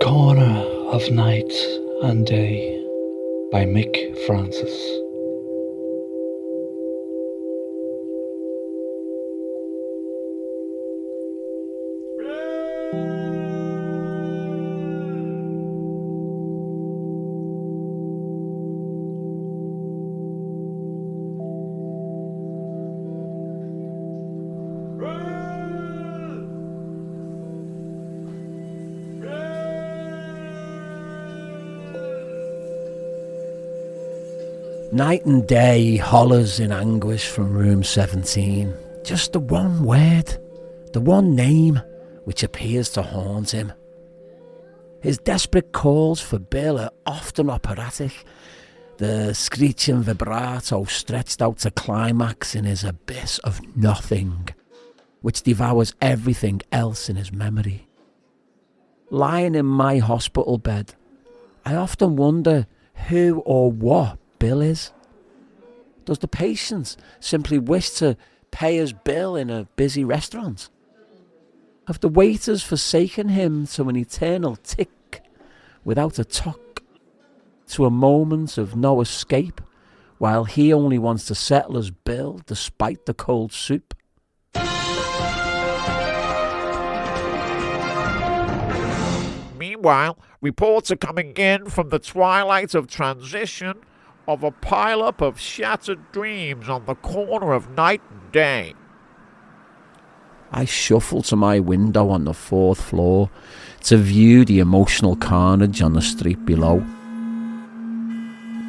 Corner of Night and Day by Mick Francis. Night and day hollers in anguish from room 17. Just the one word, the one name which appears to haunt him. His desperate calls for Bill are often operatic, the screeching vibrato stretched out to climax in his abyss of nothing, which devours everything else in his memory. Lying in my hospital bed, I often wonder who or what Bill is. Does the patient simply wish to pay his bill in a busy restaurant? Have the waiters forsaken him to an eternal tick without a tock, to a moment of no escape, while he only wants to settle his bill despite the cold soup? Meanwhile, reports are coming in from the twilight of transition of a pile-up of shattered dreams on the corner of Night and Day. I shuffle to my window on the 4th floor to view the emotional carnage on the street below.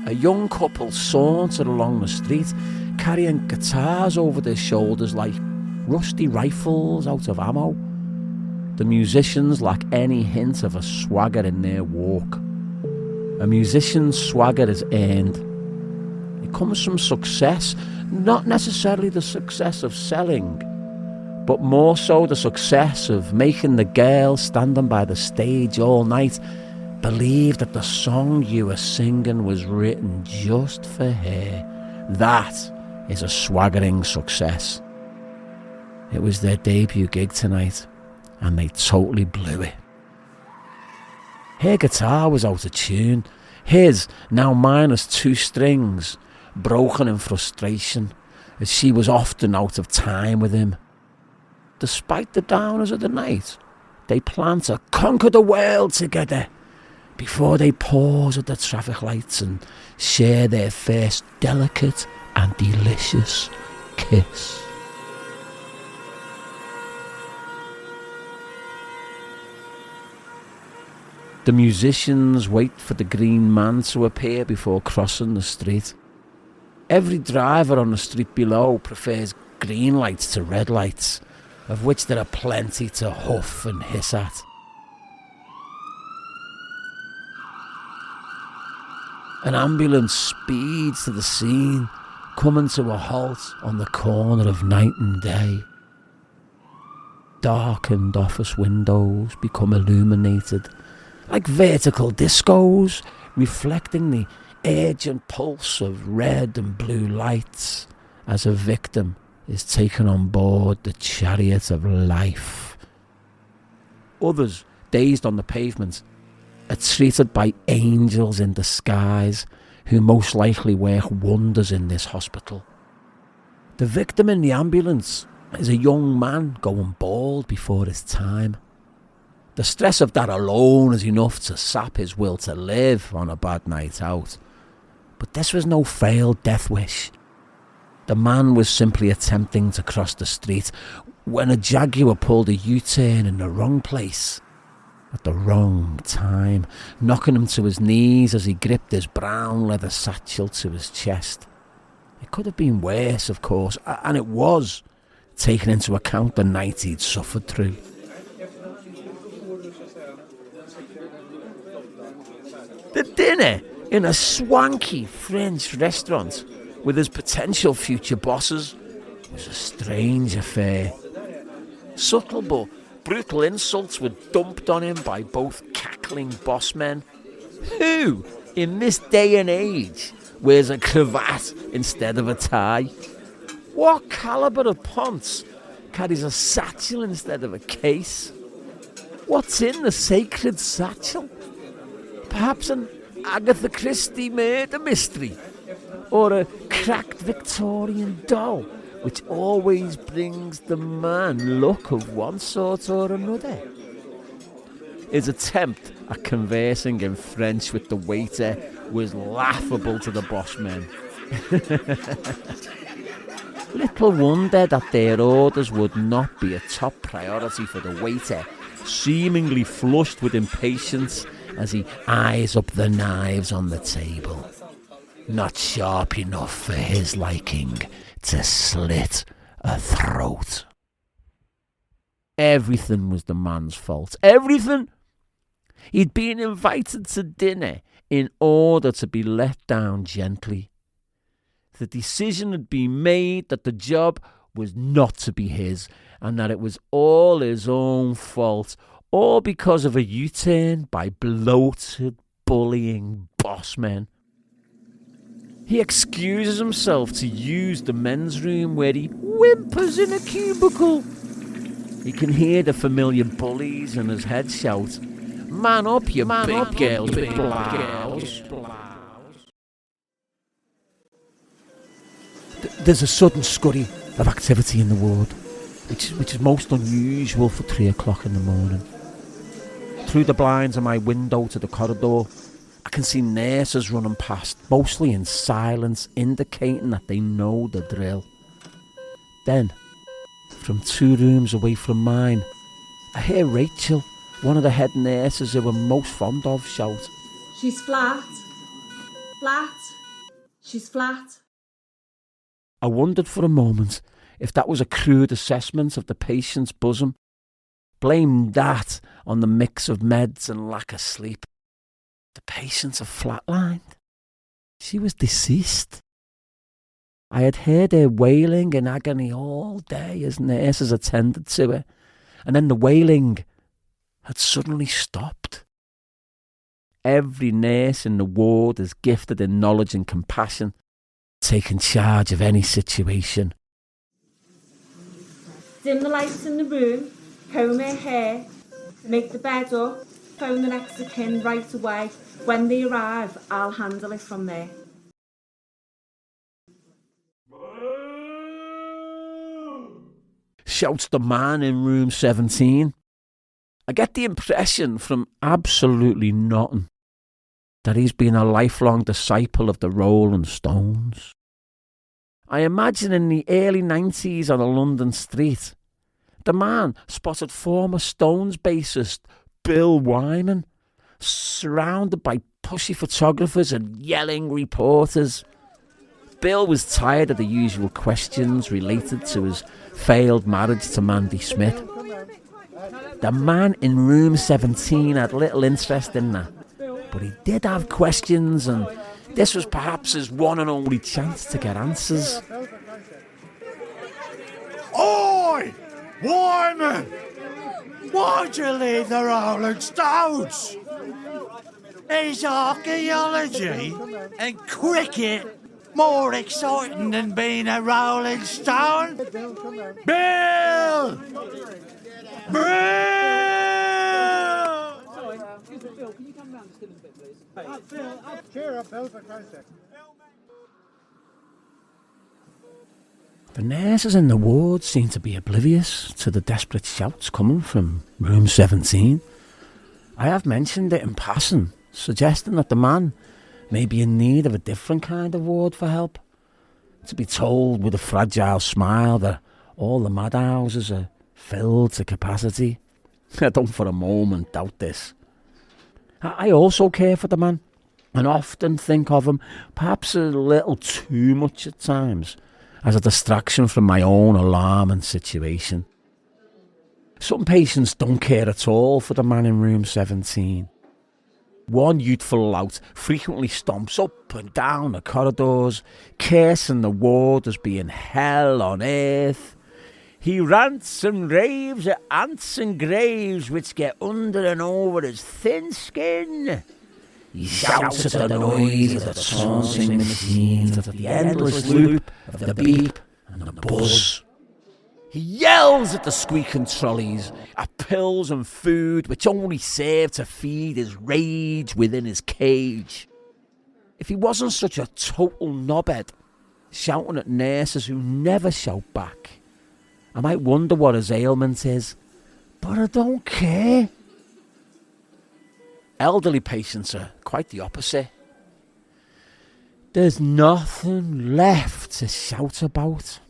A young couple saunter along the street, carrying guitars over their shoulders like rusty rifles out of ammo. The musicians lack any hint of a swagger in their walk. A musician's swagger is earned. It comes from success, not necessarily the success of selling, but more so the success of making the girl standing by the stage all night believe that the song you were singing was written just for her. That is a swaggering success. It was their debut gig tonight, and they totally blew it. Her guitar was out of tune, his, now minus 2 strings, broken in frustration, as she was often out of time with him. Despite the downers of the night, they plan to conquer the world together before they pause at the traffic lights and share their first delicate and delicious kiss. The musicians wait for the green man to appear before crossing the street. Every driver on the street below prefers green lights to red lights, of which there are plenty to huff and hiss at. An ambulance speeds to the scene, coming to a halt on the corner of Night and Day. Darkened office windows become illuminated like vertical discos, reflecting the urgent pulse of red and blue lights as a victim is taken on board the chariot of life. Others, dazed on the pavement, are treated by angels in disguise who most likely work wonders in this hospital. The victim in the ambulance is a young man going bald before his time. The stress of that alone is enough to sap his will to live on a bad night out. But this was no failed death wish. The man was simply attempting to cross the street when a Jaguar pulled a U-turn in the wrong place at the wrong time, knocking him to his knees as he gripped his brown leather satchel to his chest. It could have been worse, of course, and it was, taking into account the night he'd suffered through. The dinner in a swanky French restaurant with his potential future bosses was a strange affair. Subtle but brutal insults were dumped on him by both cackling boss men. Who, in this day and age, wears a cravat instead of a tie? What calibre of ponce carries a satchel instead of a case? What's in the sacred satchel? Perhaps an Agatha Christie murder mystery, or a cracked Victorian doll, which always brings the man luck of one sort or another. His attempt at conversing in French with the waiter was laughable to the boss men. Little wonder that their orders would not be a top priority for the waiter, seemingly flushed with impatience as he eyes up the knives on the table. Not sharp enough for his liking to slit a throat. Everything was the man's fault. Everything! He'd been invited to dinner in order to be let down gently. The decision had been made that the job was not to be his, and that it was all his own fault, all because of a U-turn by bloated, bullying boss men. He excuses himself to use the men's room where he whimpers in a cubicle. He can hear the familiar bullies in his head shout, "Man up, you big girl, big blouse." There's a sudden scurry of activity in the ward, which is most unusual for 3 o'clock in the morning. Through the blinds of my window to the corridor, I can see nurses running past, mostly in silence, indicating that they know the drill. Then, from 2 rooms away from mine, I hear Rachel, one of the head nurses who I'm most fond of, shout, "She's flat. Flat. She's flat." I wondered for a moment if that was a crude assessment of the patient's bosom. Blamed that on the mix of meds and lack of sleep. The patient had flatlined. She was deceased. I had heard her wailing in agony all day as nurses attended to her, and then the wailing had suddenly stopped. Every nurse in the ward is gifted in knowledge and compassion, taking charge of any situation. Dim the lights in the room, comb her hair, make the bed up, phone the next of kin right away. When they arrive, I'll handle it from there. Shouts the man in room 17. I get the impression from absolutely nothing that he's been a lifelong disciple of the Rolling Stones. I imagine in the early 90s on a London street, the man spotted former Stones bassist Bill Wyman, surrounded by pushy photographers and yelling reporters. Bill was tired of the usual questions related to his failed marriage to Mandy Smith. The man in room 17 had little interest in that, but he did have questions, and this was perhaps his one and only chance to get answers. Oi! Wyman! Why'd you leave the Rolling Stones? Is archaeology and cricket more exciting than being a Rolling Stone? Bill! Bill! Bill, can you come round and still in a bit, please? Cheer up, Bill, for Christ's sake. The nurses in the ward seemed to be oblivious to the desperate shouts coming from room 17. I have mentioned it in passing, suggesting that the man may be in need of a different kind of ward for help. To be told with a fragile smile that all the madhouses are filled to capacity. I don't for a moment doubt this. I also care for the man, and often think of him, perhaps a little too much at times, as a distraction from my own alarming situation. Some patients don't care at all for the man in room 17. One youthful lout frequently stomps up and down the corridors, cursing the ward as being hell on earth. He rants and raves at ants and graves which get under and over his thin skin. He shouts at the noise of the tossing machines, of the endless loop of the beep and the buzz. He yells at the squeaking trolleys, at pills and food which only serve to feed his rage within his cage. If he wasn't such a total knobhead, shouting at nurses who never shout back, I might wonder what his ailment is, but I don't care. Elderly patients are quite the opposite. There's nothing left to shout about.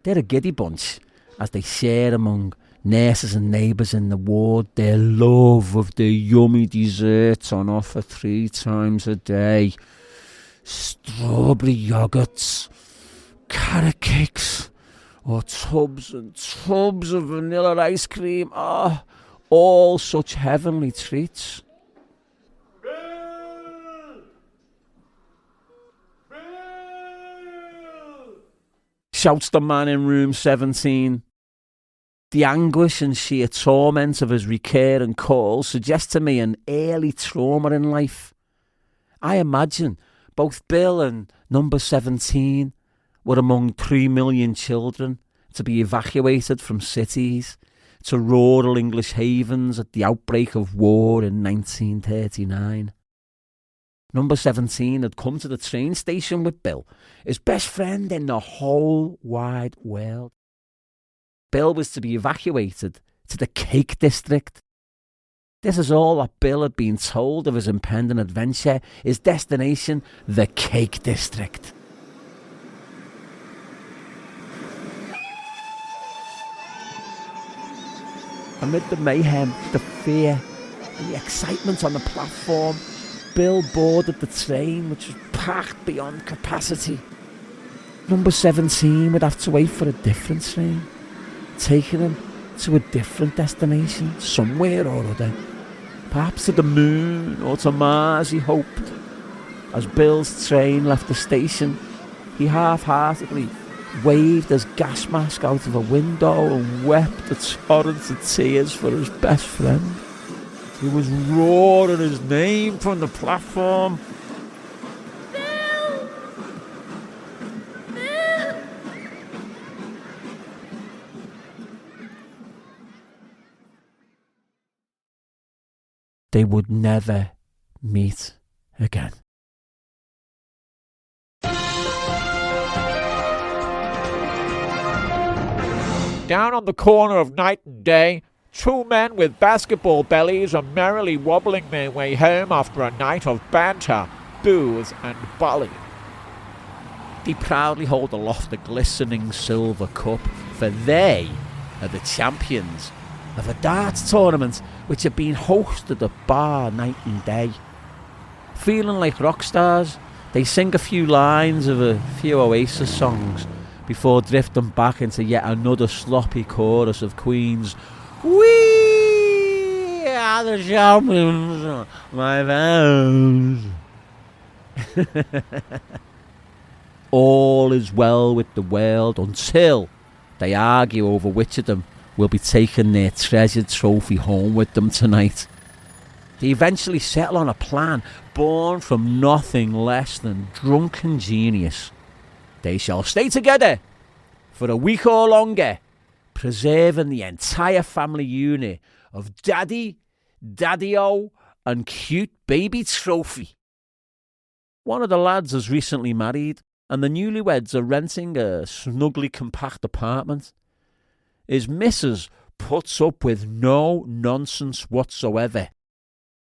They're a giddy bunch as they share among nurses and neighbours in the ward their love of the yummy desserts on offer 3 times a day. Strawberry yoghurts, carrot cakes, or tubs and tubs of vanilla ice cream. All such heavenly treats. Shouts the man in room 17. The anguish and sheer torment of his recurring calls suggest to me an early trauma in life. I imagine both Bill and number 17 were among 3 million children to be evacuated from cities to rural English havens at the outbreak of war in 1939. Number 17 had come to the train station with Bill, his best friend in the whole wide world. Bill was to be evacuated to the Cake District. This is all that Bill had been told of his impending adventure, his destination, the Cake District. Amid the mayhem, the fear, and the excitement on the platform, Bill boarded the train, which was packed beyond capacity. Number 17 would have to wait for a different train, taking him to a different destination, somewhere or other. Perhaps to the moon or to Mars, he hoped. As Bill's train left the station, he half-heartedly waved his gas mask out of a window and wept a torrent of tears for his best friend. He was roaring his name from the platform. Bill! Bill! They would never meet again. Down on the corner of Night and Day, 2 men with basketball bellies are merrily wobbling their way home after a night of banter, booze and bullying. They proudly hold aloft a glistening silver cup, for they are the champions of a darts tournament which had been hosted at Bar Night and Day. Feeling like rock stars, they sing a few lines of a few Oasis songs before drifting back into yet another sloppy chorus of Queen's "We are the champions, my friends." All is well with the world until they argue over which of them will be taking their treasured trophy home with them tonight. They eventually settle on a plan born from nothing less than drunken genius. They shall stay together for a week or longer, preserving the entire family unit of Daddy, Daddy-O, and cute baby Trophy. One of the lads is recently married, and the newlyweds are renting a snugly compact apartment. His missus puts up with no nonsense whatsoever,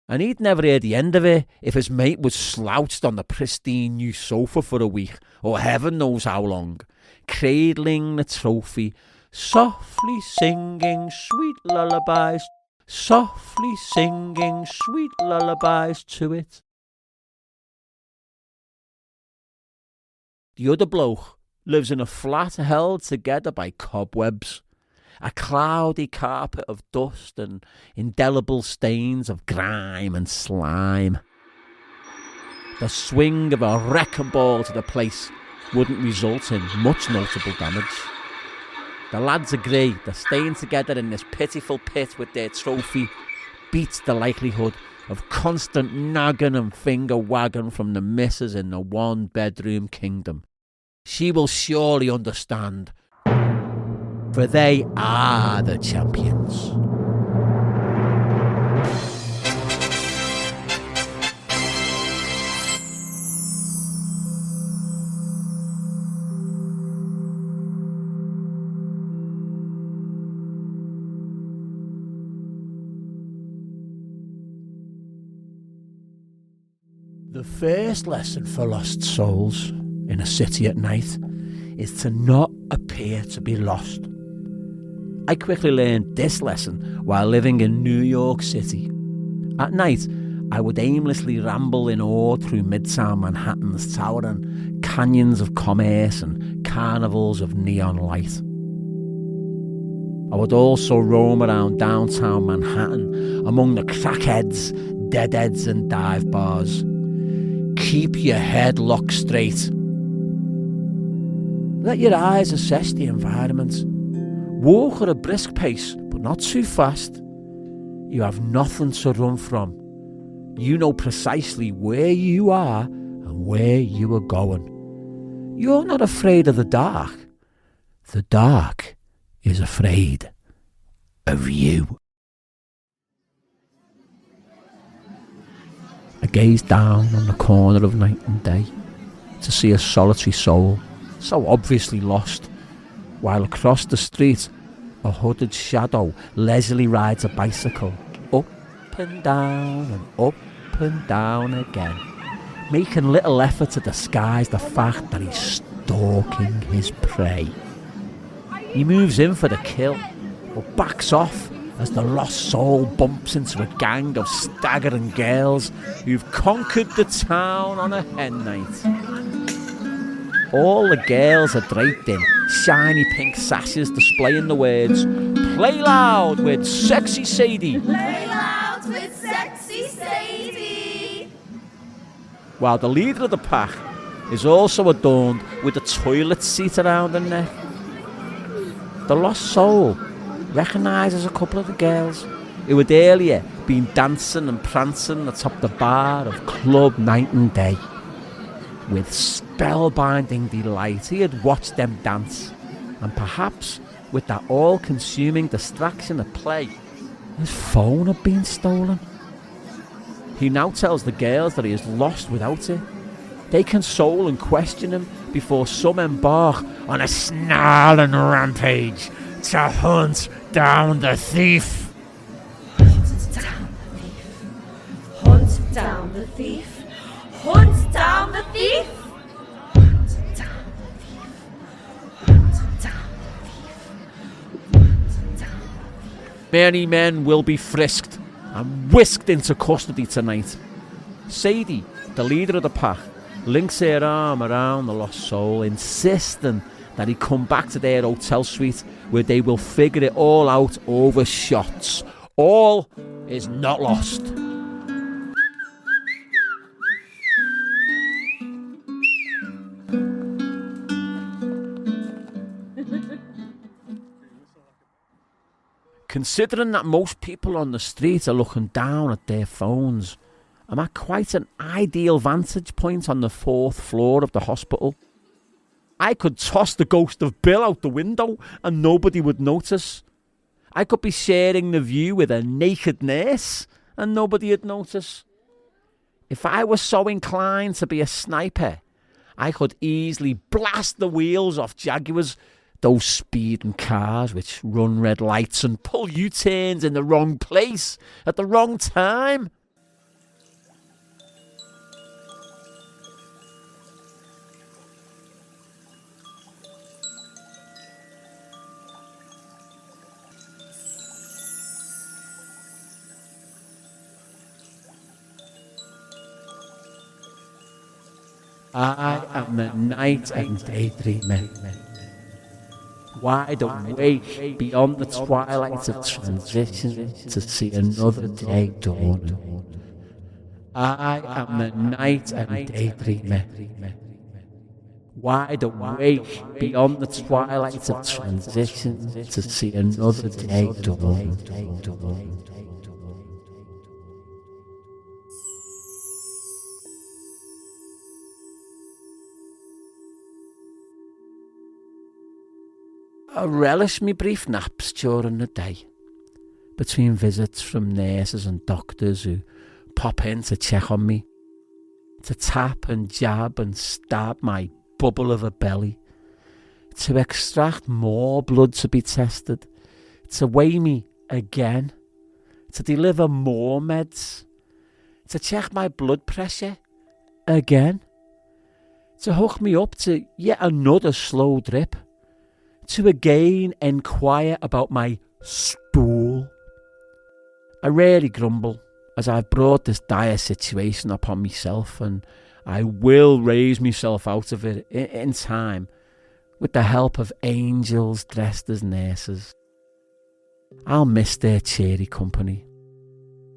and he'd never hear the end of it if his mate was slouched on the pristine new sofa for a week, or heaven knows how long, cradling the Trophy, softly singing sweet lullabies, softly singing sweet lullabies to it. The other bloke lives in a flat held together by cobwebs, a cloudy carpet of dust and indelible stains of grime and slime. The swing of a wrecking ball to the place wouldn't result in much notable damage. The lads agree that staying together in this pitiful pit with their Trophy beats the likelihood of constant nagging and finger wagging from the missus in the 1-bedroom kingdom. She will surely understand for they are the champions. The first lesson for lost souls in a city at night is to not appear to be lost. I quickly learned this lesson while living in New York City. At night, I would aimlessly ramble in awe through Midtown Manhattan's towering canyons of commerce and carnivals of neon light. I would also roam around downtown Manhattan among the crackheads, deadheads and dive bars. Keep your head locked straight. Let your eyes assess the environment. Walk at a brisk pace, but not too fast. You have nothing to run from. You know precisely where you are and where you are going. You're not afraid of the dark. The dark is afraid of you. I gazed down on the corner of Night and Day to see a solitary soul, so obviously lost, while across the street a hooded shadow leisurely rides a bicycle up and down again, making little effort to disguise the fact that he's stalking his prey. He moves in for the kill, but backs off as the lost soul bumps into a gang of staggering girls who've conquered the town on a hen night. All the girls are draped in shiny pink sashes displaying the words, "Play loud with Sexy Sadie." Play loud with Sexy Sadie. While the leader of the pack is also adorned with a toilet seat around her neck. The lost soul recognises a couple of the girls who had earlier been dancing and prancing atop the bar of Club Night and Day. With spellbinding delight, he had watched them dance, and perhaps with that all-consuming distraction at play, his phone had been stolen. He now tells the girls that he is lost without it. They console and question him before some embark on a snarling rampage to hunt down the thief. Hunt down the thief. Hunt down the thief. Hunt down the thief. Hunt down the thief. Hunt down the thief. Many men will be frisked and whisked into custody tonight. Sadie, the leader of the pack, links her arm around the lost soul, insisting that he come back to their hotel suite where they will figure it all out over shots. All is not lost. Considering that most people on the street are looking down at their phones, I'm at quite an ideal vantage point on the 4th floor of the hospital. I could toss the ghost of Bill out the window and nobody would notice. I could be sharing the view with a naked nurse and nobody would notice. If I was so inclined to be a sniper, I could easily blast the wheels off Jaguars, those speeding cars which run red lights and pull U-turns in the wrong place at the wrong time. I am the Night and Daydreamer. Wide awake beyond the twilight of transition to see another day dawn. I am the Night and Daydreamer. Wide awake beyond the twilight of transition to see another day dawn. I relish me brief naps during the day, between visits from nurses and doctors who pop in to check on me, to tap and jab and stab my bubble of a belly, to extract more blood to be tested, to weigh me again, to deliver more meds, to check my blood pressure again, to hook me up to yet another slow drip, to again inquire about my stool. I rarely grumble, as I've brought this dire situation upon myself, and I will raise myself out of it in time with the help of angels dressed as nurses. I'll miss their cheery company.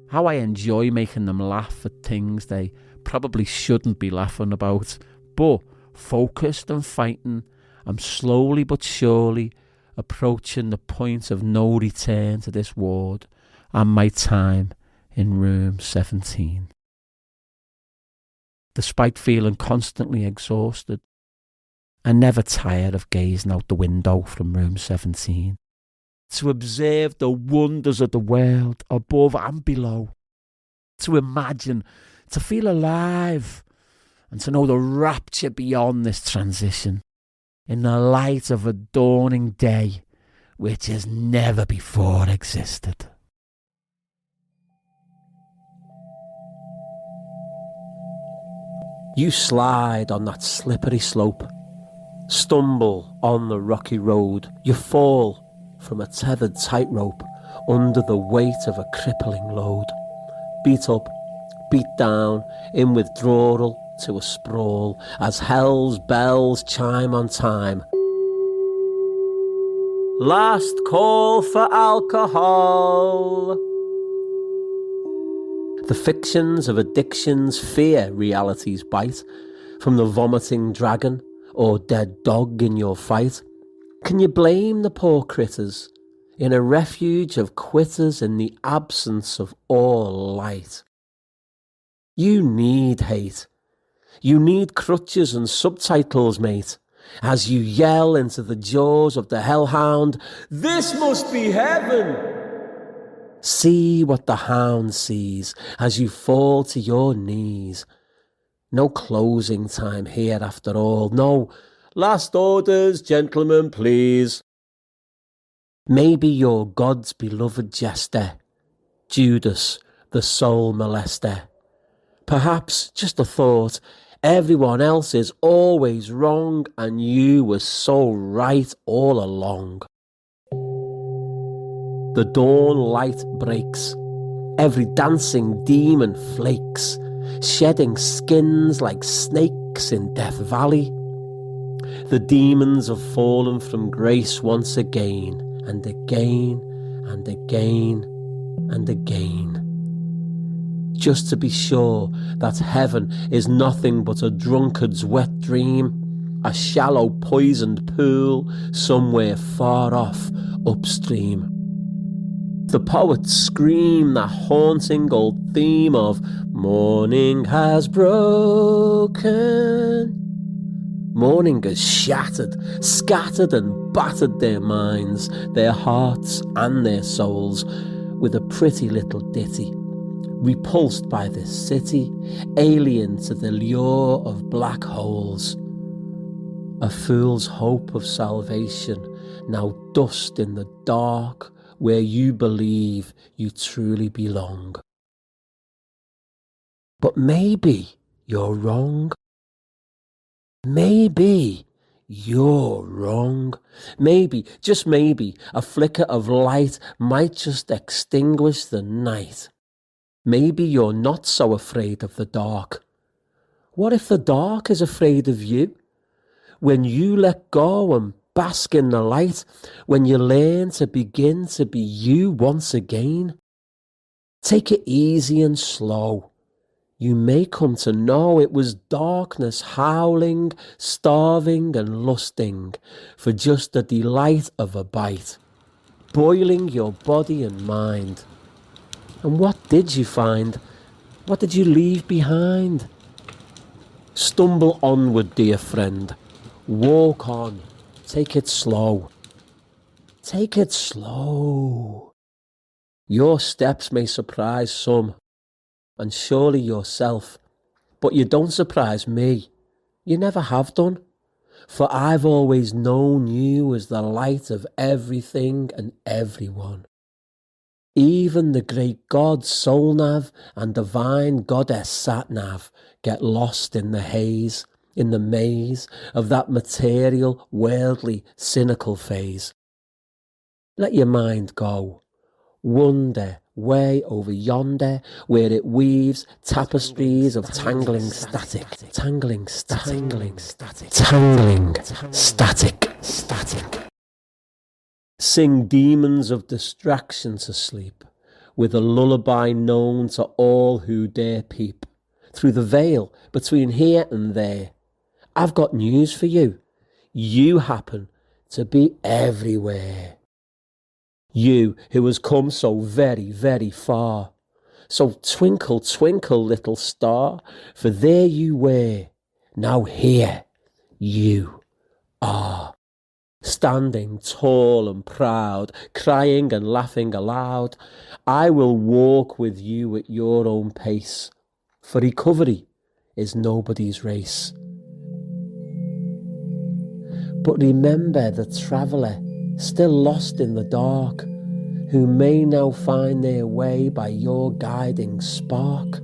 How I enjoy making them laugh at things they probably shouldn't be laughing about, but focused and fighting, I'm slowly but surely approaching the point of no return to this ward and my time in room 17. Despite feeling constantly exhausted, I never tire of gazing out the window from room 17 to observe the wonders of the world above and below, to imagine, to feel alive, and to know the rapture beyond this transition in the light of a dawning day which has never before existed. You slide on that slippery slope, stumble on the rocky road, you fall from a tethered tightrope under the weight of a crippling load. Beat up, beat down, in withdrawal to a sprawl, as hell's bells chime on time. Last call for alcohol. The fictions of addictions fear reality's bite, from the vomiting dragon or dead dog in your fight. Can you blame the poor critters in a refuge of quitters in the absence of all light? You need hate. You need crutches and subtitles, mate, as you yell into the jaws of the hellhound, "This must be heaven!" See what the hound sees as you fall to your knees. No closing time here after all. No last orders, gentlemen, please. Maybe you're God's beloved jester, Judas, the soul molester. Perhaps, just a thought, everyone else is always wrong and you were so right all along. The dawn light breaks, every dancing demon flakes, shedding skins like snakes in Death Valley. The demons have fallen from grace once again, and again, and again, and again. Just to be sure that heaven is nothing but a drunkard's wet dream, a shallow poisoned pool somewhere far off upstream. The poets scream that haunting old theme of morning has broken. Morning has shattered, scattered and battered their minds, their hearts and their souls with a pretty little ditty. Repulsed by this city, alien to the lure of black holes. A fool's hope of salvation, now dust in the dark where you believe you truly belong. But maybe you're wrong. Maybe you're wrong. Maybe, just maybe, a flicker of light might just extinguish the night. Maybe you're not so afraid of the dark. What if the dark is afraid of you? When you let go and bask in the light, when you learn to begin to be you once again. Take it easy and slow. You may come to know it was darkness howling, starving and lusting for just the delight of a bite, boiling your body and mind. And what did you find? What did you leave behind? Stumble onward, dear friend. Walk on. Take it slow. Take it slow. Your steps may surprise some, and surely yourself, but you don't surprise me. You never have done, for I've always known you as the light of everything and everyone. Even the great god Solnav and divine goddess Satnav get lost in the haze, in the maze of that material, worldly, cynical phase. Let your mind go. Wander way over yonder, where it weaves tapestries of tangling static, tangling static, tangling static, tangling static, static. Sing demons of distraction to sleep, with a lullaby known to all who dare peep through the veil between here and there. I've got news for you. You happen to be everywhere. You who has come so very, very far. So twinkle, twinkle, little star, for there you were. Now here you are. Standing tall and proud, crying and laughing aloud, I will walk with you at your own pace, for recovery is nobody's race. But remember the traveller still lost in the dark, who may now find their way by your guiding spark.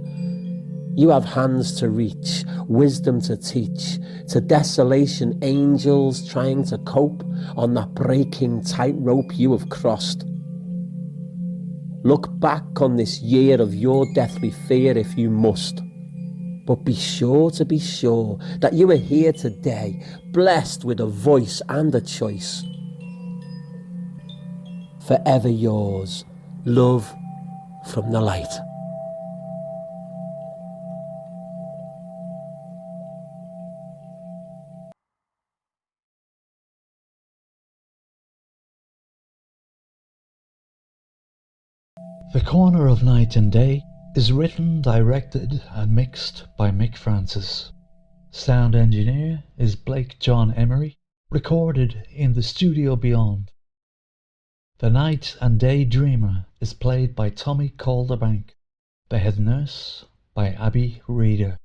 You have hands to reach, wisdom to teach, to desolation angels trying to cope on that breaking tightrope you have crossed. Look back on this year of your deathly fear if you must, but be sure that you are here today, blessed with a voice and a choice. Forever yours, love from the light. The Corner of Night and Day is written, directed and mixed by Mick Francis. Sound engineer is Blake John Emery, recorded in the Studio Beyond. The Night and Daydreamer is played by Tommy Calderbank. The Head Nurse by Abbie Reader.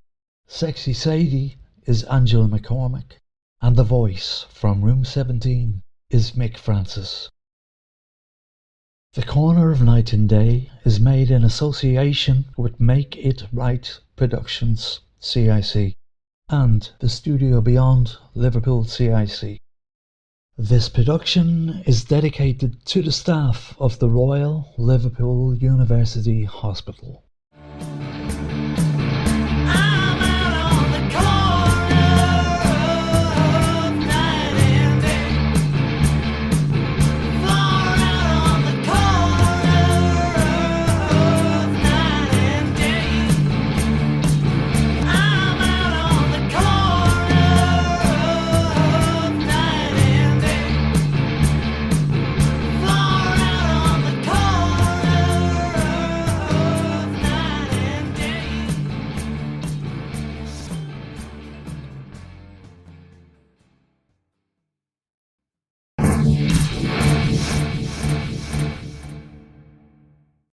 Sexy Sadie is Angela McCormick. And the voice from Room 17 is Mick Francis. The Corner of Night and Day is made in association with Make It Right Productions, CIC, and the Studio Beyond, Liverpool, CIC. This production is dedicated to the staff of the Royal Liverpool University Hospital.